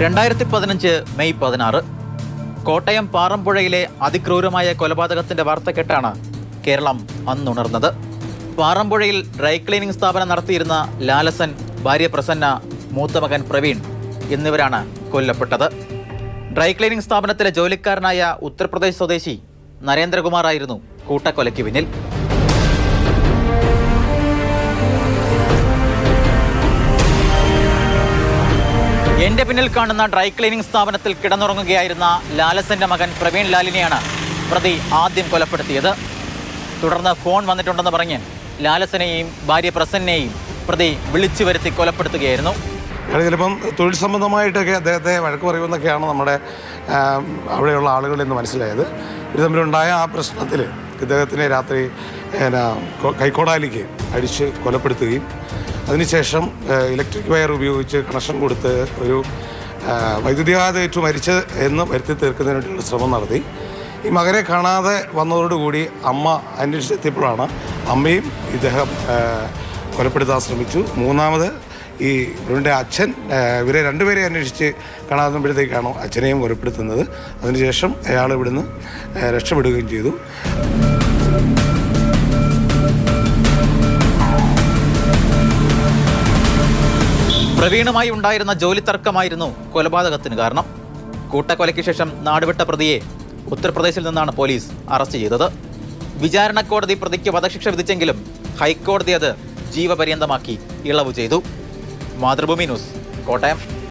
2015 May 16 Kottayam പാറമ്പുഴയിലെ അതിക്രൂരമായ കൊലപാതകത്തിന്റെ വാർത്ത കേട്ടാണ് കേരളം അന്നുണർന്നത്. പാറമ്പുഴയിൽ ഡ്രൈ ക്ലീനിംഗ് സ്ഥാപനം നടത്തിയിരുന്ന ലാലസൻ, ഭാര്യ പ്രസന്ന, മൂത്തമകൻ പ്രവീൺ എന്നിവരാണ് കൊല്ലപ്പെട്ടത്. ഡ്രൈ ക്ലീനിംഗ് സ്ഥാപനത്തിലെ ജോലിക്കാരനായ ഉത്തർപ്രദേശ് സ്വദേശി നരേന്ദ്രകുമാർ ആയിരുന്നു കൂട്ടക്കൊലയ്ക്ക് പിന്നിൽ. എന്റെ പിന്നിൽ കാണുന്ന ഡ്രൈ ക്ലീനിംഗ് സ്ഥാപനത്തിൽ കിടന്നുറങ്ങുകയായിരുന്ന ലാലസന്റെ മകൻ പ്രവീൺ ലാലിനെയാണ് പ്രതി ആദ്യം കൊലപ്പെടുത്തിയത്. തുടർന്ന് ഫോൺ വന്നിട്ടുണ്ടെന്ന് പറഞ്ഞ് ലാലസനെയും ഭാര്യ പ്രസന്നയെയും പ്രതി വിളിച്ചു വരുത്തി കൊലപ്പെടുത്തുകയായിരുന്നു. ചിലപ്പം തൊഴിൽ സംബന്ധമായിട്ടൊക്കെ അദ്ദേഹത്തെ വഴക്ക് പറയുമെന്നൊക്കെയാണ് നമ്മുടെ അവിടെയുള്ള ആളുകളിൽ നിന്ന് മനസ്സിലായത്. ഇത് തമ്മിലുണ്ടായ ആ പ്രശ്നത്തിൽ ഇദ്ദേഹത്തിനെ രാത്രി കൈക്കോടാലിക്ക് അടിച്ച് കൊലപ്പെടുത്തുകയും അതിനുശേഷം ഇലക്ട്രിക് വയർ ഉപയോഗിച്ച് കണക്ഷൻ കൊടുത്ത് ഒരു വൈദ്യുതിഘാതമേറ്റു മരിച്ചത് എന്ന് വരുത്തി തീർക്കുന്നതിനുള്ള ശ്രമം നടത്തി. ഈ മകനെ കാണാതെ വന്നതോടുകൂടി അമ്മ അന്വേഷിച്ചെത്തിയപ്പോഴാണ് അമ്മയും ഇദ്ദേഹം കൊലപ്പെടുത്താൻ ശ്രമിച്ചു. മൂന്നാമത് ഈ ഇവരുടെ അച്ഛൻ ഇവരെ രണ്ടുപേരെ അന്വേഷിച്ച് കാണാതുമ്പോഴത്തേക്കാണോ അച്ഛനെയും കൊലപ്പെടുത്തുന്നത്. അതിനുശേഷം അയാൾ ഇവിടുന്ന് രക്ഷപ്പെടുകയും ചെയ്തു. പ്രവീണുമായി ഉണ്ടായിരുന്ന ജോലി തർക്കമായിരുന്നു കൊലപാതകത്തിന് കാരണം. കൂട്ടക്കൊലയ്ക്ക് ശേഷം നാടുവിട്ട പ്രതിയെ ഉത്തർപ്രദേശിൽ നിന്നാണ് പോലീസ് അറസ്റ്റ് ചെയ്തത്. വിചാരണ കോടതി പ്രതിക്ക് വധശിക്ഷ വിധിച്ചെങ്കിലും ഹൈക്കോടതി അത് ജീവപര്യന്തമാക്കി ഇളവ് ചെയ്തു. മാതൃഭൂമി ന്യൂസ്, കോട്ടയം.